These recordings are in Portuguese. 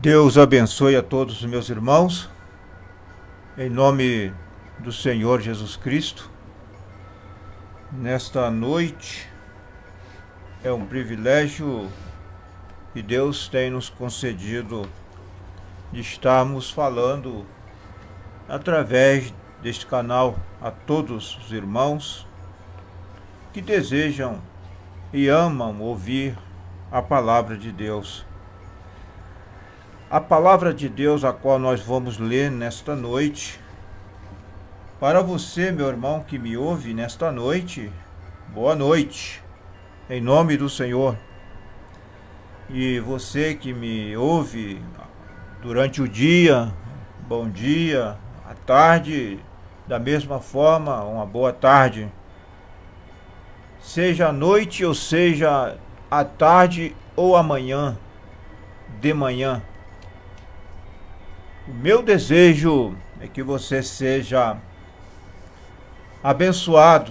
Deus abençoe a todos os meus irmãos, em nome do Senhor Jesus Cristo. Nesta noite é um privilégio que Deus tem nos concedido de estarmos falando através deste canal a todos os irmãos que desejam e amam ouvir a palavra de Deus. A palavra de Deus, a qual nós vamos ler nesta noite, para você, meu irmão, que me ouve nesta noite, boa noite, em nome do Senhor. E você que me ouve durante o dia, bom dia, à tarde, da mesma forma, uma boa tarde. Seja à noite ou seja à tarde ou amanhã, de manhã. O meu desejo é que você seja abençoado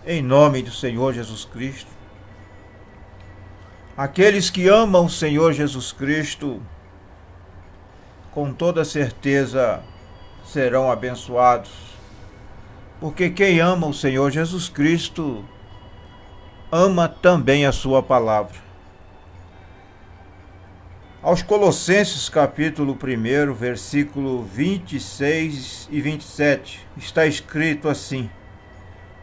em nome do Senhor Jesus Cristo. Aqueles que amam o Senhor Jesus Cristo, com toda certeza serão abençoados, porque quem ama o Senhor Jesus Cristo ama também a sua palavra. Aos Colossenses capítulo 1, versículo 26 e 27, está escrito assim: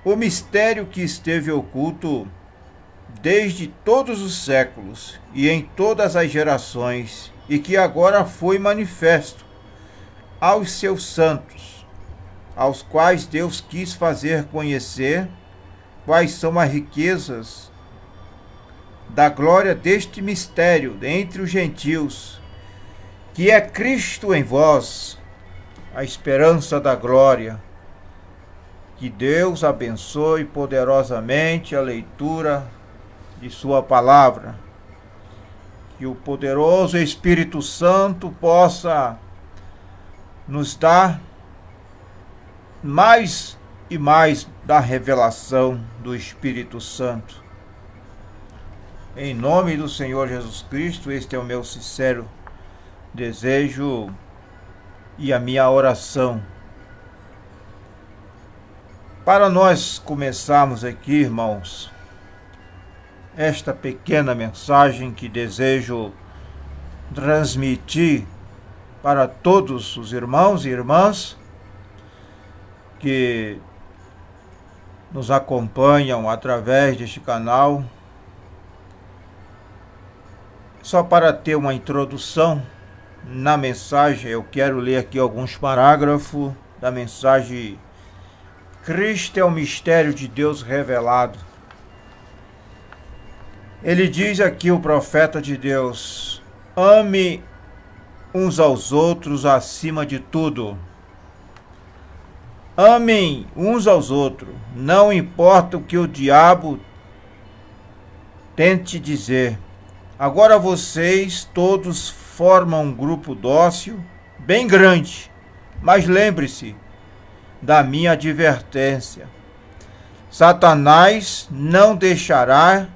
o mistério que esteve oculto desde todos os séculos e em todas as gerações, e que agora foi manifesto aos seus santos, aos quais Deus quis fazer conhecer quais são as riquezas da glória deste mistério entre os gentios, que é Cristo em vós, a esperança da glória. Que Deus abençoe poderosamente a leitura de sua palavra. Que o poderoso Espírito Santo possa nos dar mais e mais da revelação do Espírito Santo. Em nome do Senhor Jesus Cristo, este é o meu sincero desejo e a minha oração. Para nós começarmos aqui, irmãos, esta pequena mensagem que desejo transmitir para todos os irmãos e irmãs que nos acompanham através deste canal. Só para ter uma introdução na mensagem, eu quero ler aqui alguns parágrafos da mensagem Cristo é o mistério de Deus revelado. Ele diz aqui, o profeta de Deus: ame uns aos outros acima de tudo. Amem uns aos outros, não importa o que o diabo tente dizer. Agora vocês todos formam um grupo dócil, bem grande, mas lembre-se da minha advertência. Satanás não deixará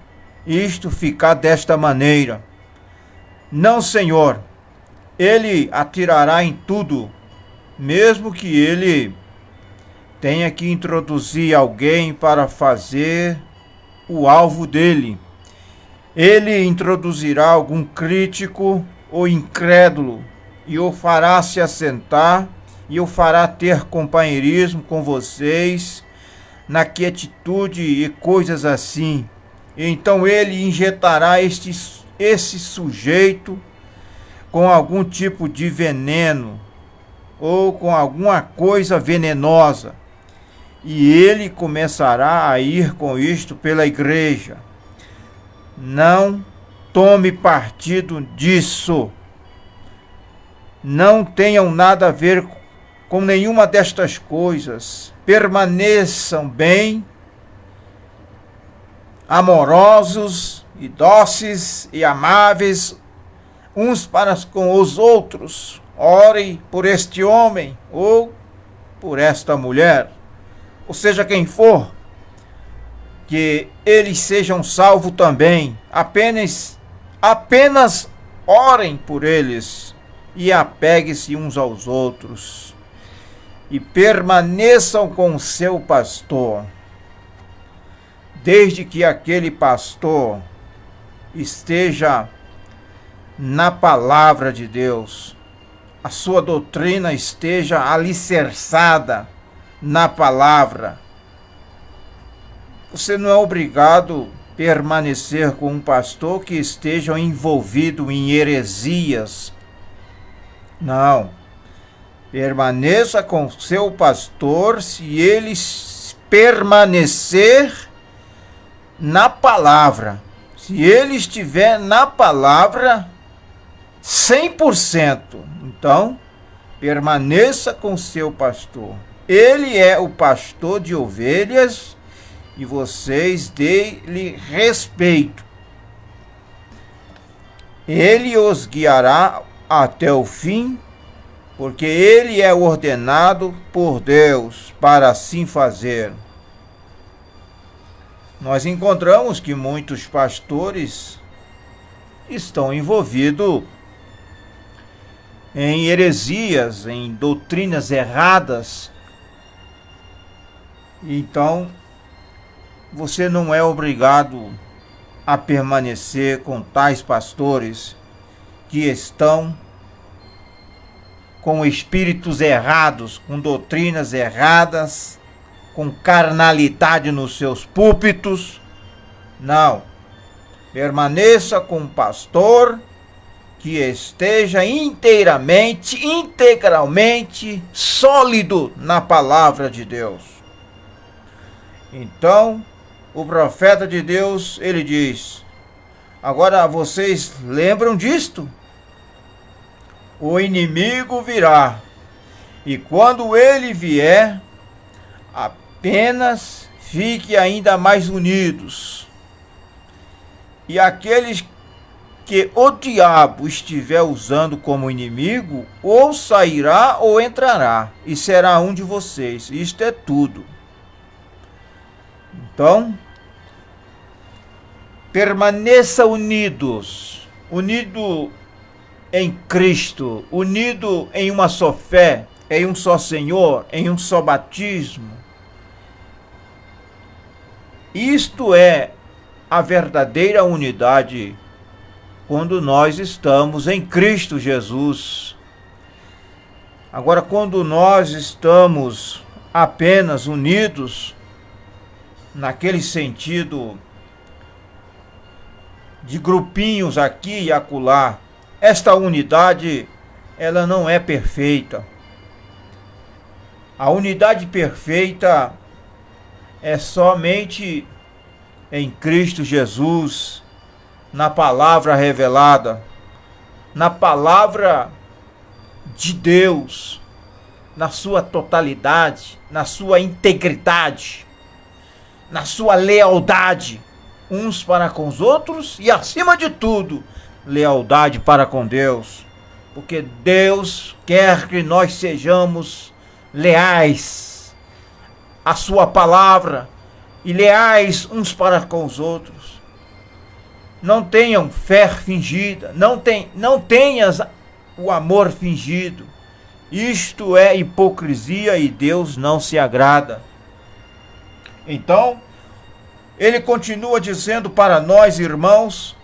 isto ficar desta maneira. Não, Senhor, ele atirará em tudo, mesmo que ele tenha que introduzir alguém para fazer o alvo dele. Ele introduzirá algum crítico ou incrédulo e o fará se assentar e o fará ter companheirismo com vocês na quietude e coisas assim. Então ele injetará esse sujeito com algum tipo de veneno ou com alguma coisa venenosa, e ele começará a ir com isto pela igreja. Não tome partido disso. Não tenham nada a ver com nenhuma destas coisas. Permaneçam bem, amorosos e dóceis e amáveis uns para com os outros. Ore por este homem ou por esta mulher, ou seja, quem for, que eles sejam salvos também. Apenas orem por eles e apeguem-se uns aos outros e permaneçam com seu pastor, desde que aquele pastor esteja na palavra de Deus, a sua doutrina esteja alicerçada na palavra. Você não é obrigado a permanecer com um pastor que esteja envolvido em heresias. Não. Permaneça com seu pastor se ele permanecer na palavra. Se ele estiver na palavra 100%, então permaneça com seu pastor. Ele é o pastor de ovelhas e vocês dê-lhe respeito. Ele os guiará até o fim, porque ele é ordenado por Deus para assim fazer. Nós encontramos que muitos pastores estão envolvidos em heresias, em doutrinas erradas. Então, você não é obrigado a permanecer com tais pastores que estão com espíritos errados, com doutrinas erradas, com carnalidade nos seus púlpitos. Não. Permaneça com um pastor que esteja integralmente sólido na palavra de Deus. Então, o profeta de Deus, ele diz: agora vocês lembram disto? O inimigo virá, e quando ele vier, apenas fique ainda mais unidos. E aqueles que o diabo estiver usando como inimigo, ou sairá ou entrará, e será um de vocês. Isto é tudo. Então, permaneça unidos, unido em Cristo, unido em uma só fé, em um só Senhor, em um só batismo. Isto é a verdadeira unidade quando nós estamos em Cristo Jesus. Agora, quando nós estamos apenas unidos, naquele sentido de grupinhos aqui e acolá, esta unidade, ela não é perfeita. A unidade perfeita é somente em Cristo Jesus, na palavra revelada, na palavra de Deus, na sua totalidade, na sua integridade, na sua lealdade, uns para com os outros e, acima de tudo, lealdade para com Deus, porque Deus quer que nós sejamos leais à sua palavra e leais uns para com os outros. Não tenham fé fingida, não tenhas o amor fingido. Isto é hipocrisia e Deus não se agrada. Então, ele continua dizendo para nós, irmãos: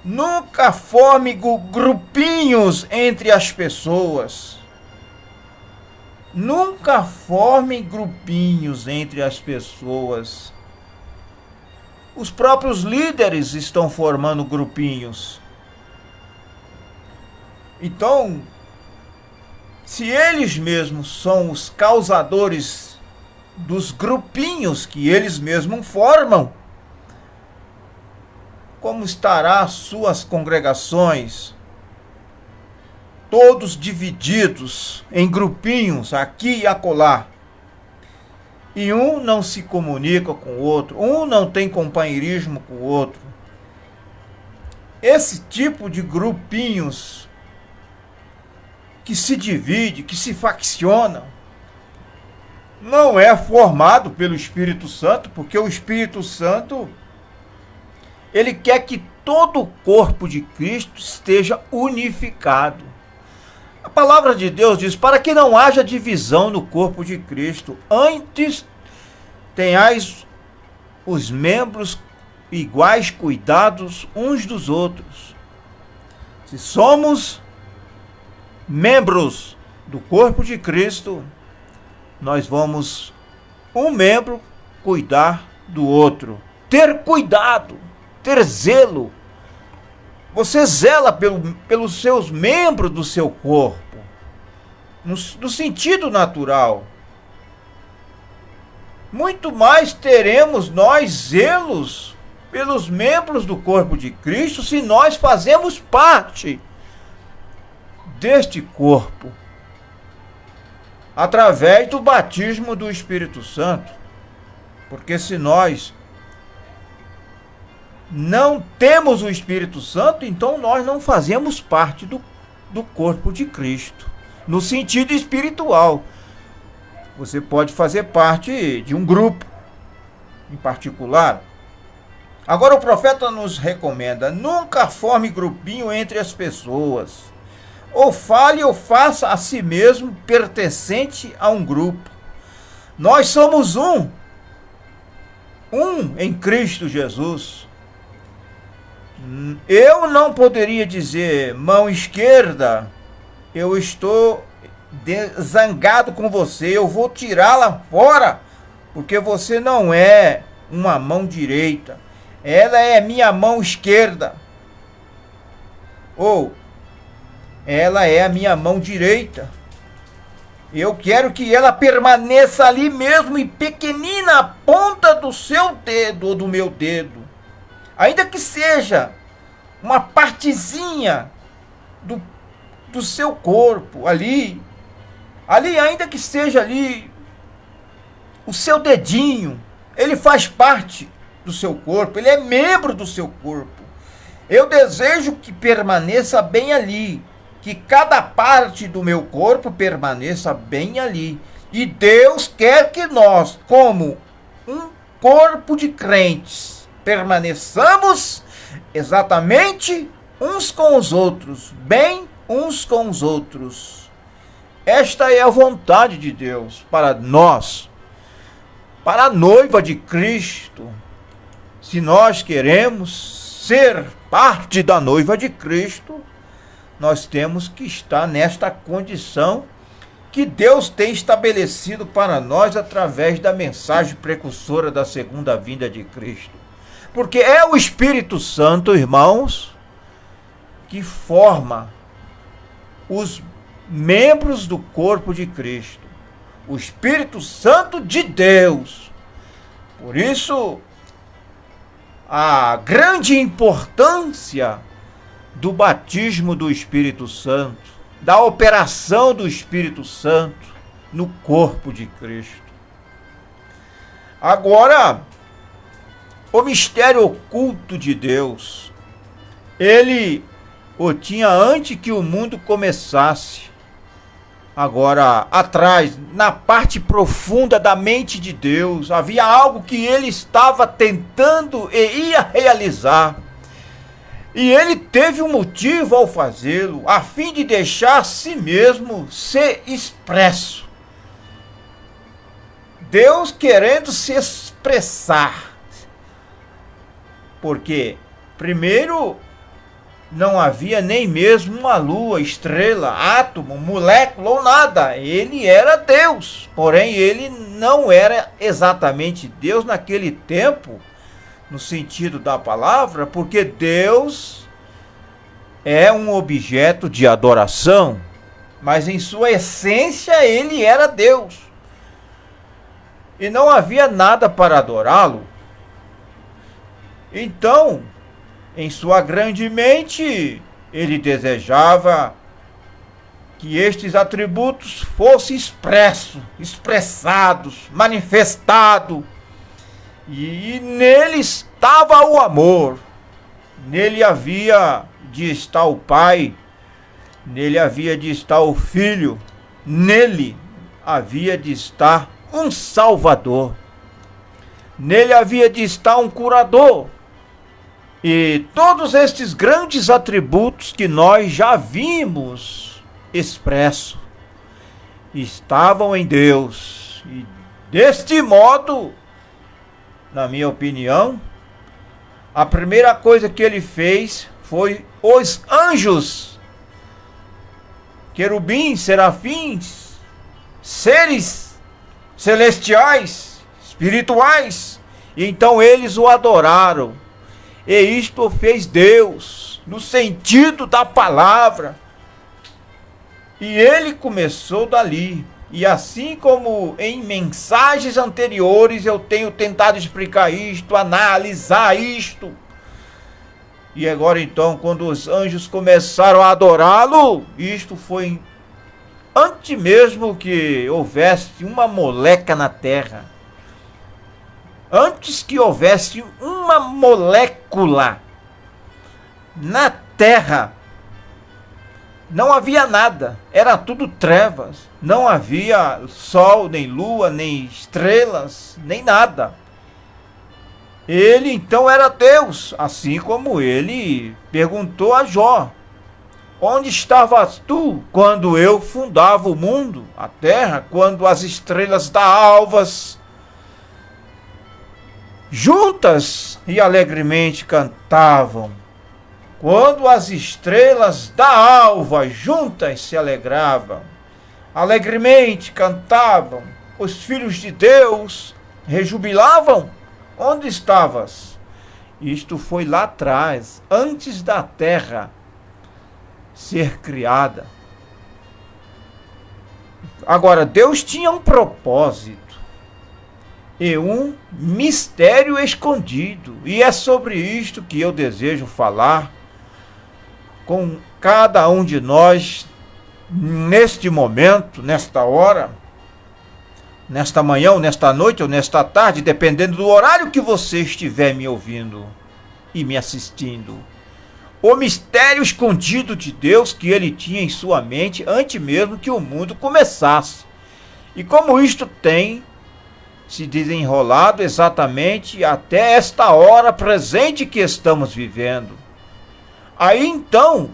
nunca forme grupinhos entre as pessoas. Nunca formem grupinhos entre as pessoas. Os próprios líderes estão formando grupinhos. Então, se eles mesmos são os causadores dos grupinhos que eles mesmos formam, como estará suas congregações? Todos divididos em grupinhos aqui e acolá. E um não se comunica com o outro, um não tem companheirismo com o outro. Esse tipo de grupinhos que se divide, que se facciona, não é formado pelo Espírito Santo, porque o Espírito Santo, Ele quer que todo o corpo de Cristo esteja unificado. A palavra de Deus diz, para que não haja divisão no corpo de Cristo, antes tenhais os membros iguais cuidados uns dos outros. Se somos membros do corpo de Cristo, nós vamos, um membro, cuidar do outro. Ter cuidado, ter zelo. Você zela pelos seus membros do seu corpo, no sentido natural. Muito mais teremos nós zelos pelos membros do corpo de Cristo se nós fazemos parte deste corpo, através do batismo do Espírito Santo. Porque se nós não temos o Espírito Santo, então nós não fazemos parte do corpo de Cristo, no sentido espiritual. Você pode fazer parte de um grupo em particular. Agora o profeta nos recomenda, nunca forme grupinho entre as pessoas, ou fale ou faça a si mesmo pertencente a um grupo. Nós somos um em Cristo Jesus. Eu não poderia dizer, mão esquerda, eu estou zangado com você, eu vou tirá-la fora, porque você não é uma mão direita, ela é minha mão esquerda, ou ela é a minha mão direita. Eu quero que ela permaneça ali mesmo e pequenina, a ponta do seu dedo ou do meu dedo, ainda que seja uma partezinha do seu corpo ali, ainda que seja ali o seu dedinho, ele faz parte do seu corpo, ele é membro do seu corpo. Eu desejo que permaneça bem ali, que cada parte do meu corpo permaneça bem ali. E Deus quer que nós, como um corpo de crentes, permaneçamos exatamente uns com os outros, bem uns com os outros. Esta é a vontade de Deus para nós, para a noiva de Cristo. Se nós queremos ser parte da noiva de Cristo, nós temos que estar nesta condição que Deus tem estabelecido para nós através da mensagem precursora da segunda vinda de Cristo. Porque é o Espírito Santo, irmãos, que forma os membros do corpo de Cristo. O Espírito Santo de Deus. Por isso, a grande importância do batismo do Espírito Santo, da operação do Espírito Santo no corpo de Cristo. Agora, o mistério oculto de Deus, ele o tinha antes que o mundo começasse. Agora, atrás, na parte profunda da mente de Deus, havia algo que ele estava tentando e ia realizar. E ele teve um motivo ao fazê-lo, a fim de deixar a si mesmo ser expresso. Deus querendo se expressar. Porque, primeiro, não havia nem mesmo uma lua, estrela, átomo, molécula ou nada. Ele era Deus, porém ele não era exatamente Deus naquele tempo, no sentido da palavra, porque Deus é um objeto de adoração, mas em sua essência ele era Deus. E não havia nada para adorá-lo. Então, em sua grande mente, ele desejava que estes atributos fossem expressados, manifestados. E nele estava o amor. Nele havia de estar o Pai. Nele havia de estar o Filho. Nele havia de estar um Salvador. Nele havia de estar um curador. E todos estes grandes atributos que nós já vimos expressos estavam em Deus. E deste modo, na minha opinião, a primeira coisa que ele fez foi os anjos, querubins, serafins, seres celestiais, espirituais. E então eles o adoraram. E isto fez Deus, no sentido da palavra. E ele começou dali. E assim como em mensagens anteriores eu tenho tentado explicar isto, analisar isto. E agora então, quando os anjos começaram a adorá-lo, isto foi antes mesmo que houvesse uma moleca na terra. Antes que houvesse uma molécula na terra, não havia nada, era tudo trevas, não havia sol, nem lua, nem estrelas, nem nada. Ele então era Deus, assim como ele perguntou a Jó: onde estavas tu quando eu fundava o mundo, a terra, quando as estrelas da alvas juntas e alegremente cantavam? Quando as estrelas da alva juntas se alegravam, alegremente cantavam, os filhos de Deus rejubilavam, onde estavas? Isto foi lá atrás, antes da terra ser criada. Agora, Deus tinha um propósito e um mistério escondido, e é sobre isto que eu desejo falar com cada um de nós neste momento, nesta hora, nesta manhã, ou nesta noite, ou nesta tarde, dependendo do horário que você estiver me ouvindo e me assistindo. O mistério escondido de Deus que ele tinha em sua mente antes mesmo que o mundo começasse. E como isto tem se desenrolado exatamente até esta hora presente que estamos vivendo. Aí então,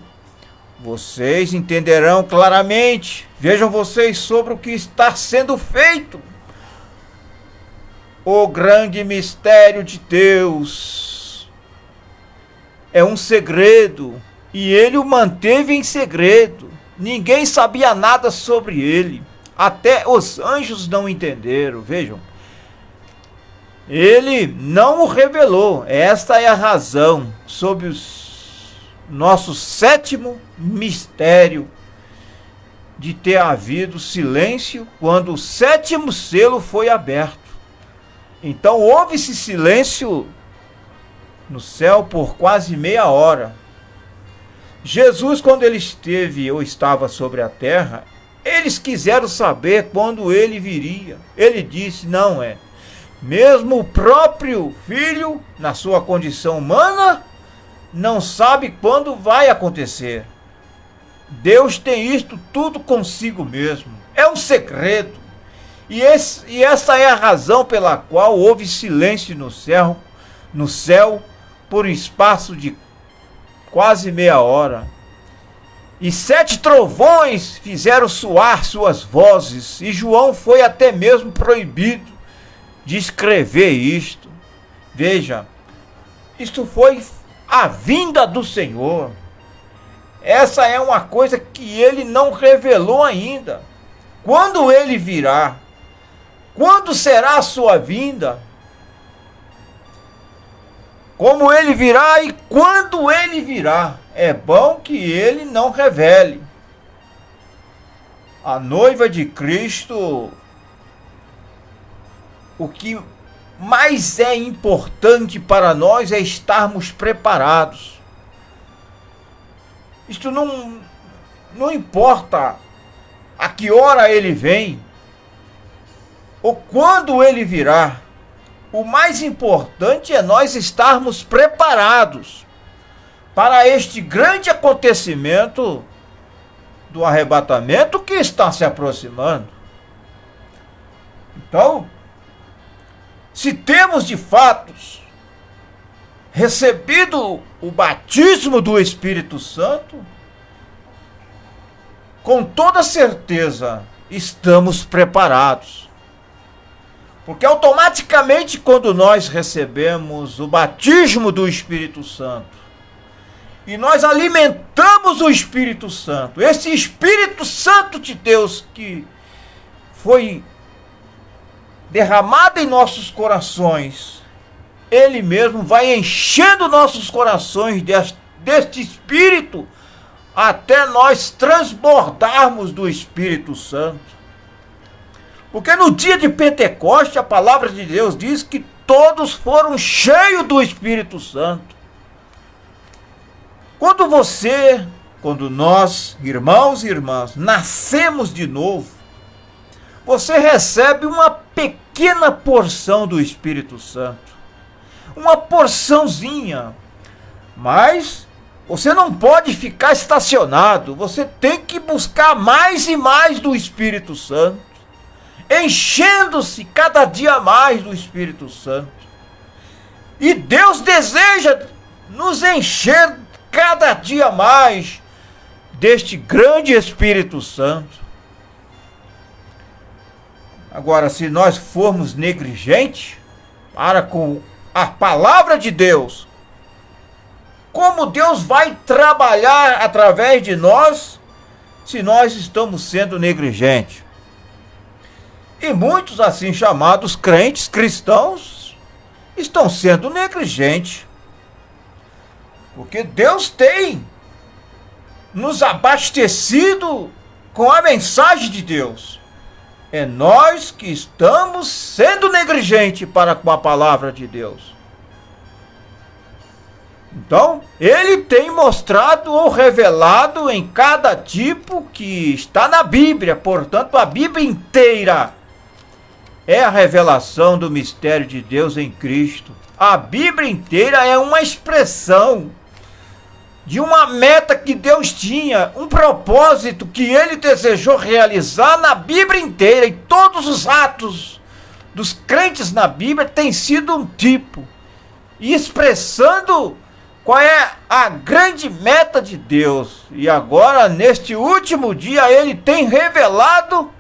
vocês entenderão claramente, vejam vocês sobre o que está sendo feito. O grande mistério de Deus é um segredo, e ele o manteve em segredo. Ninguém sabia nada sobre ele, até os anjos não entenderam, vejam. Ele não o revelou. Esta é a razão sobre o nosso sétimo mistério de ter havido silêncio quando o sétimo selo foi aberto. Então houve-se silêncio no céu por quase meia hora. Jesus, quando ele esteve ou estava sobre a terra, eles quiseram saber quando ele viria. Ele disse: não é. Mesmo o próprio filho, na sua condição humana, não sabe quando vai acontecer. Deus tem isto tudo consigo mesmo. É um segredo. E essa é a razão pela qual houve silêncio no céu por um espaço de quase meia hora. E 7 trovões fizeram soar suas vozes, e João foi até mesmo proibido de escrever isto. Veja, isto foi a vinda do Senhor. Essa é uma coisa que ele não revelou ainda. Quando ele virá? Quando será a sua vinda? Como ele virá e quando ele virá? É bom que ele não revele. A noiva de Cristo, o que mais é importante para nós é estarmos preparados. Isto não importa a que hora ele vem ou quando ele virá. O mais importante é nós estarmos preparados para este grande acontecimento do arrebatamento que está se aproximando. Então, se temos de fato recebido o batismo do Espírito Santo, com toda certeza estamos preparados. Porque automaticamente quando nós recebemos o batismo do Espírito Santo e nós alimentamos o Espírito Santo, esse Espírito Santo de Deus que foi derramado em nossos corações, ele mesmo vai enchendo nossos corações deste Espírito até nós transbordarmos do Espírito Santo. Porque no dia de Pentecoste, a palavra de Deus diz que todos foram cheios do Espírito Santo. Quando nós, irmãos e irmãs, nascemos de novo, você recebe uma pequena porção do Espírito Santo. Uma porçãozinha. Mas você não pode ficar estacionado. Você tem que buscar mais e mais do Espírito Santo, enchendo-se cada dia mais do Espírito Santo. E Deus deseja nos encher cada dia mais deste grande Espírito Santo. Agora, se nós formos negligentes para com a palavra de Deus, como Deus vai trabalhar através de nós se nós estamos sendo negligentes? E muitos assim chamados crentes cristãos estão sendo negligentes. Porque Deus tem nos abastecido com a mensagem de Deus. É nós que estamos sendo negligentes para com a palavra de Deus. Então, ele tem mostrado ou revelado em cada tipo que está na Bíblia. Portanto, a Bíblia inteira é a revelação do mistério de Deus em Cristo. A Bíblia inteira é uma expressão de uma meta que Deus tinha, um propósito que ele desejou realizar na Bíblia inteira. E todos os atos dos crentes na Bíblia têm sido um tipo, e expressando qual é a grande meta de Deus. E agora, neste último dia, ele tem revelado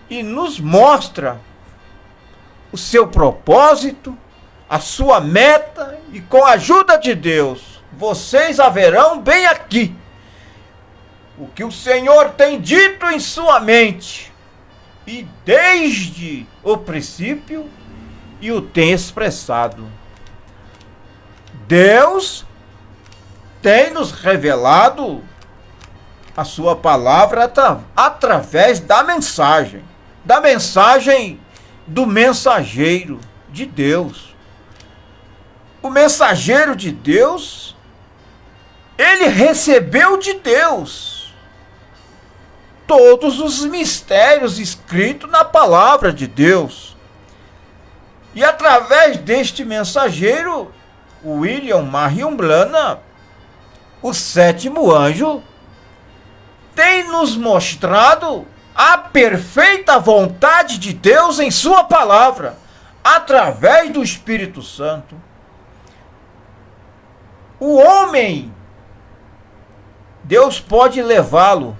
e nos mostra o seu propósito, a sua meta, e com a ajuda de Deus, vocês haverão bem aqui o que o Senhor tem dito em sua mente, e desde o princípio, e o tem expressado. Deus tem nos revelado a sua palavra através da mensagem do mensageiro de Deus. O mensageiro de Deus, ele recebeu de Deus todos os mistérios escritos na palavra de Deus. E através deste mensageiro, William Marion Branham, o sétimo anjo, tem nos mostrado a perfeita vontade de Deus em sua palavra, através do Espírito Santo. O homem, Deus pode levá-lo,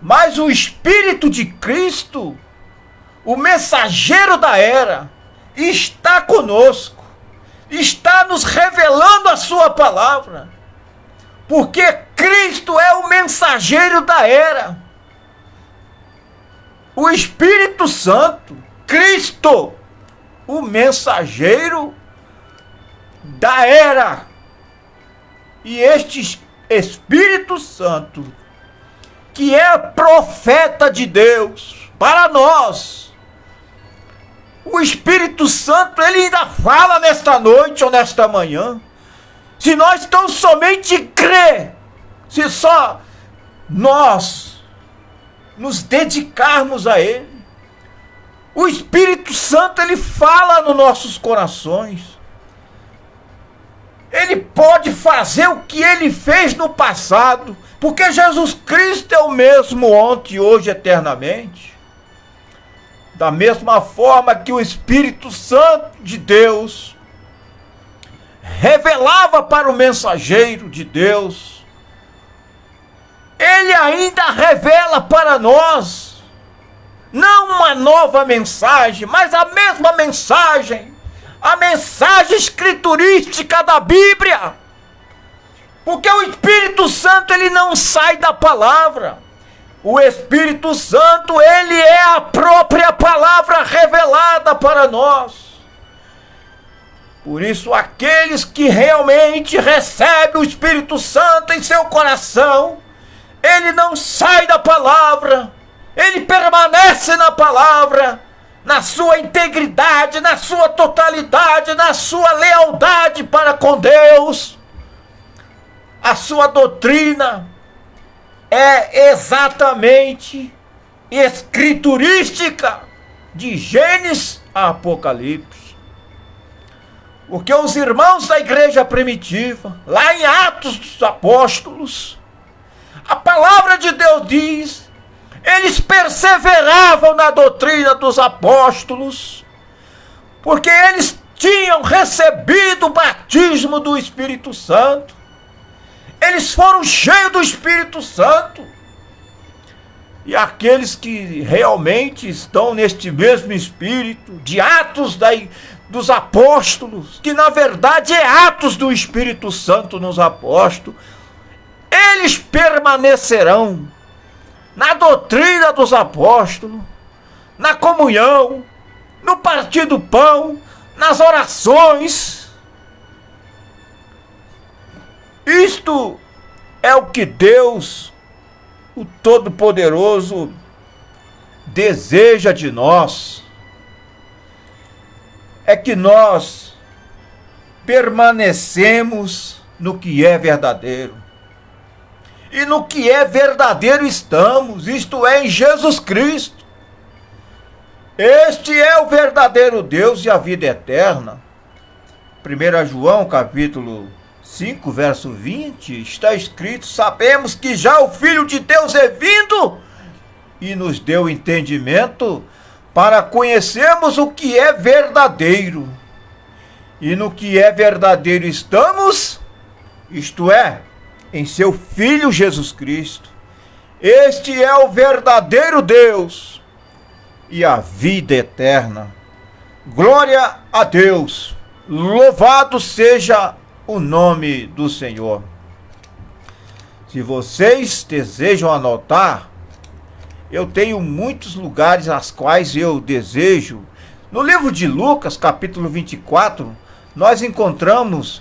mas o Espírito de Cristo, o mensageiro da era, está conosco, está nos revelando a sua palavra, porque Cristo é o mensageiro da era. O Espírito Santo, Cristo, o mensageiro da era. E este Espírito Santo, que é profeta de Deus para nós, o Espírito Santo, ele ainda fala nesta noite ou nesta manhã. Se nós tão somente crer, se só nós nos dedicarmos a ele, o Espírito Santo, ele fala nos nossos corações. Ele pode fazer o que ele fez no passado, porque Jesus Cristo é o mesmo ontem, hoje, eternamente. Da mesma forma que o Espírito Santo de Deus revelava para o mensageiro de Deus, ele ainda revela para nós, não uma nova mensagem, mas a mesma mensagem, a mensagem escriturística da Bíblia. Porque o Espírito Santo, ele não sai da palavra. O Espírito Santo, ele é a própria palavra revelada para nós. Por isso, aqueles que realmente recebem o Espírito Santo em seu coração, ele não sai da palavra, ele permanece na palavra, na sua integridade, na sua totalidade, na sua lealdade para com Deus. A sua doutrina é exatamente escriturística, de Gênesis a Apocalipse. Porque os irmãos da igreja primitiva, lá em Atos dos Apóstolos, a palavra de Deus diz, eles perseveravam na doutrina dos apóstolos, porque eles tinham recebido o batismo do Espírito Santo. Eles foram cheios do Espírito Santo. E aqueles que realmente estão neste mesmo Espírito, de Atos dos Apóstolos, que na verdade é Atos do Espírito Santo nos Apóstolos, eles permanecerão na doutrina dos apóstolos, na comunhão, no partir do pão, nas orações. Isto é o que Deus, o Todo-Poderoso, deseja de nós. É que nós permanecemos no que é verdadeiro. E no que é verdadeiro estamos, isto é, em Jesus Cristo. Este é o verdadeiro Deus e a vida eterna. 1 João capítulo 5, verso 20, está escrito: sabemos que já o Filho de Deus é vindo e nos deu entendimento para conhecermos o que é verdadeiro. E no que é verdadeiro estamos, isto é, em seu Filho Jesus Cristo. Este é o verdadeiro Deus e a vida eterna. Glória a Deus, louvado seja o nome do Senhor. Se vocês desejam anotar, eu tenho muitos lugares aos quais eu desejo. No livro de Lucas, capítulo 24, nós encontramos,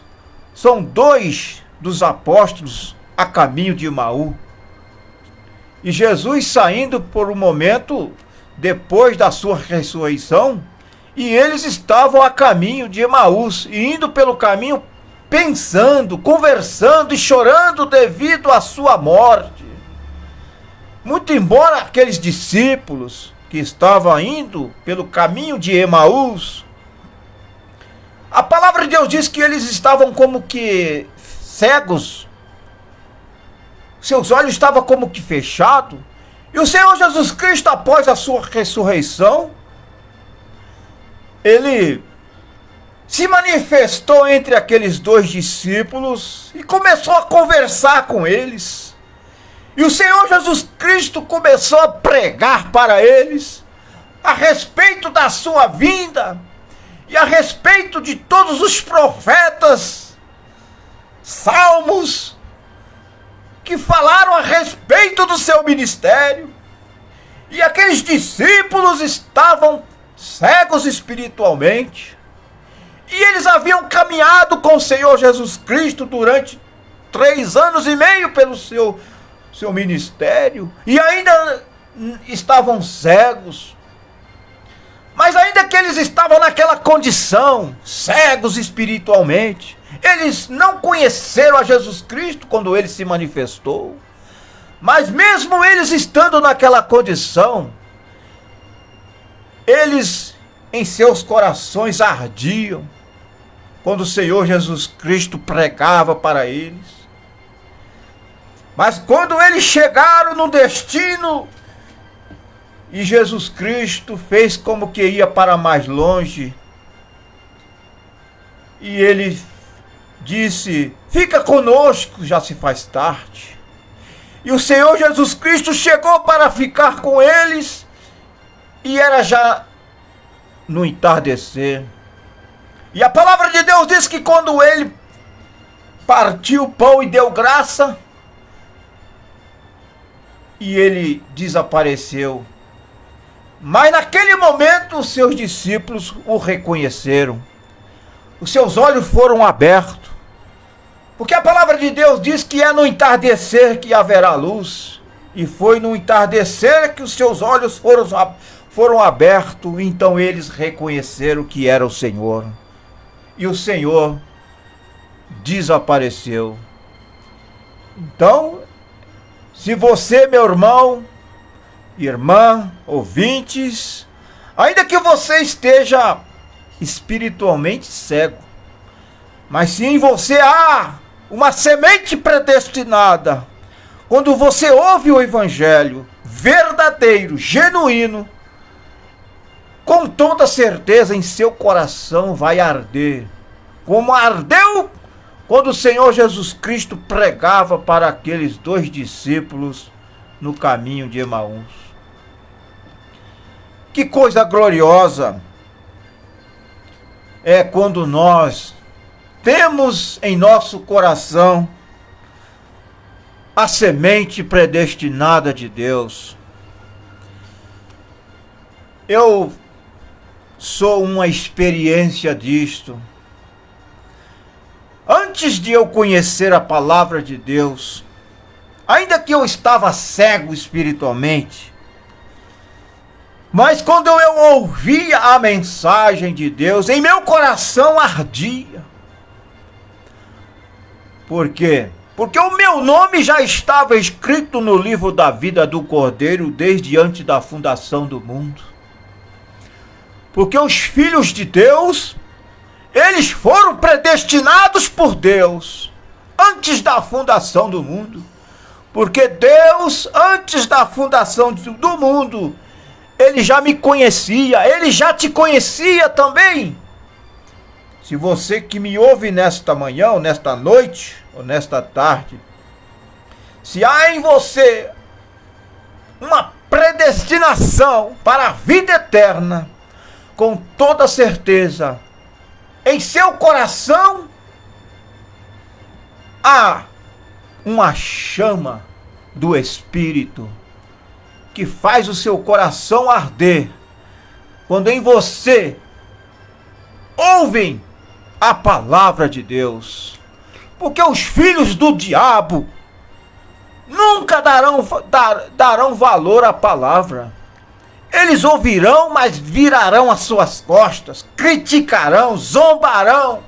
são 2 dos apóstolos a caminho de Emaú. E Jesus saindo por um momento depois da sua ressurreição, e eles estavam a caminho de Emaús, e indo pelo caminho pensando, conversando e chorando devido à sua morte. Muito embora aqueles discípulos que estavam indo pelo caminho de Emaús, a palavra de Deus diz que eles estavam como que cegos, seus olhos estavam como que fechados, e o Senhor Jesus Cristo, após a sua ressurreição, ele se manifestou entre aqueles 2 discípulos e começou a conversar com eles. E o Senhor Jesus Cristo começou a pregar para eles a respeito da sua vinda e a respeito de todos os profetas, salmos, que falaram a respeito do seu ministério. E aqueles discípulos estavam cegos espiritualmente. E eles haviam caminhado com o Senhor Jesus Cristo durante 3 anos e meio pelo seu ministério. E ainda estavam cegos. Mas ainda que eles estavam naquela condição, cegos espiritualmente, eles não conheceram a Jesus Cristo quando ele se manifestou. Mas mesmo eles estando naquela condição, eles em seus corações ardiam quando o Senhor Jesus Cristo pregava para eles. Mas quando eles chegaram no destino, e Jesus Cristo fez como que ia para mais longe, e ele disse: fica conosco, já se faz tarde. E o Senhor Jesus Cristo chegou para ficar com eles, e era já no entardecer. E a palavra de Deus diz que quando ele partiu o pão e deu graça, e ele desapareceu. Mas naquele momento os seus discípulos o reconheceram. Os seus olhos foram abertos. Porque a palavra de Deus diz que é no entardecer que haverá luz. E foi no entardecer que os seus olhos foram abertos. Então eles reconheceram que era o Senhor. E o Senhor desapareceu. Então, se você, meu irmão, irmã, ouvintes, ainda que você esteja espiritualmente cego, mas se em você há uma semente predestinada, quando você ouve o evangelho verdadeiro, genuíno, com toda certeza em seu coração vai arder, como ardeu quando o Senhor Jesus Cristo pregava para aqueles 2 discípulos no caminho de Emaús. Que coisa gloriosa é quando nós temos em nosso coração a semente predestinada de Deus. Eu sou uma experiência disto. Antes de eu conhecer a palavra de Deus, ainda que eu estava cego espiritualmente, mas quando eu ouvia a mensagem de Deus, em meu coração ardia. Por quê? Porque o meu nome já estava escrito no livro da vida do Cordeiro desde antes da fundação do mundo. Porque os filhos de Deus, eles foram predestinados por Deus antes da fundação do mundo. Porque Deus, antes da fundação do mundo, Ele já me conhecia, Ele já te conhecia também. Se você que me ouve nesta manhã, ou nesta noite, ou nesta tarde, se há em você uma predestinação para a vida eterna, com toda certeza, em seu coração há uma chama do Espírito que faz o seu coração arder quando em você ouvem a palavra de Deus. Porque os filhos do diabo nunca darão valor à palavra. Eles ouvirão, mas virarão as suas costas, criticarão, zombarão.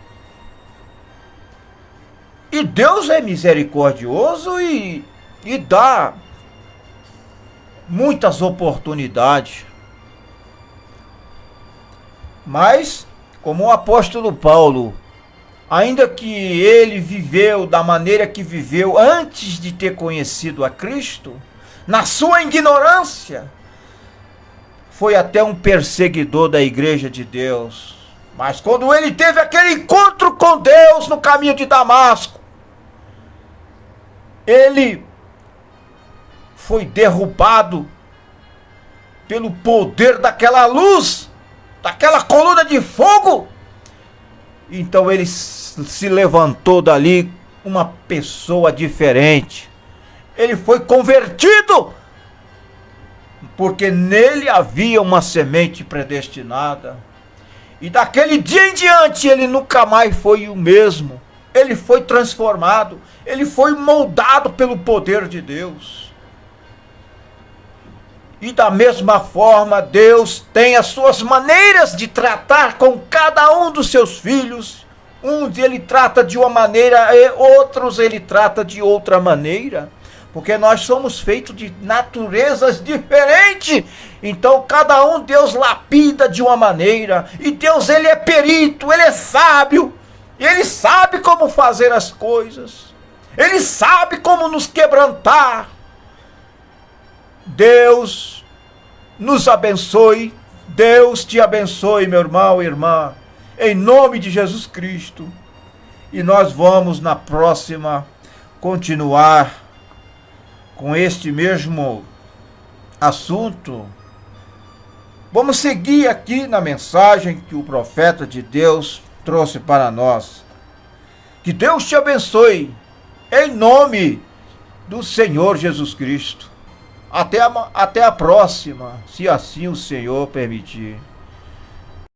E Deus é misericordioso e dá muitas oportunidades. Mas, como o apóstolo Paulo, ainda que ele viveu da maneira que viveu antes de ter conhecido a Cristo, na sua ignorância, foi até um perseguidor da igreja de Deus. Mas quando ele teve aquele encontro com Deus no caminho de Damasco, ele foi derrubado pelo poder daquela luz, daquela coluna de fogo. Então ele se levantou dali uma pessoa diferente. Ele foi convertido, porque nele havia uma semente predestinada. E daquele dia em diante ele nunca mais foi o mesmo. Ele foi transformado, ele foi moldado pelo poder de Deus. E da mesma forma, Deus tem as suas maneiras de tratar com cada um dos seus filhos. Uns ele trata de uma maneira e outros ele trata de outra maneira. Porque nós somos feitos de naturezas diferentes. Então cada um Deus lapida de uma maneira. E Deus ele é perito, ele é sábio. Ele sabe como fazer as coisas. Ele sabe como nos quebrantar. Deus nos abençoe. Deus te abençoe, meu irmão e irmã. Em nome de Jesus Cristo. E nós vamos na próxima continuar com este mesmo assunto. Vamos seguir aqui na mensagem que o profeta de Deus trouxe para nós. Que Deus te abençoe, em nome do Senhor Jesus Cristo. Até a próxima, se assim o Senhor permitir.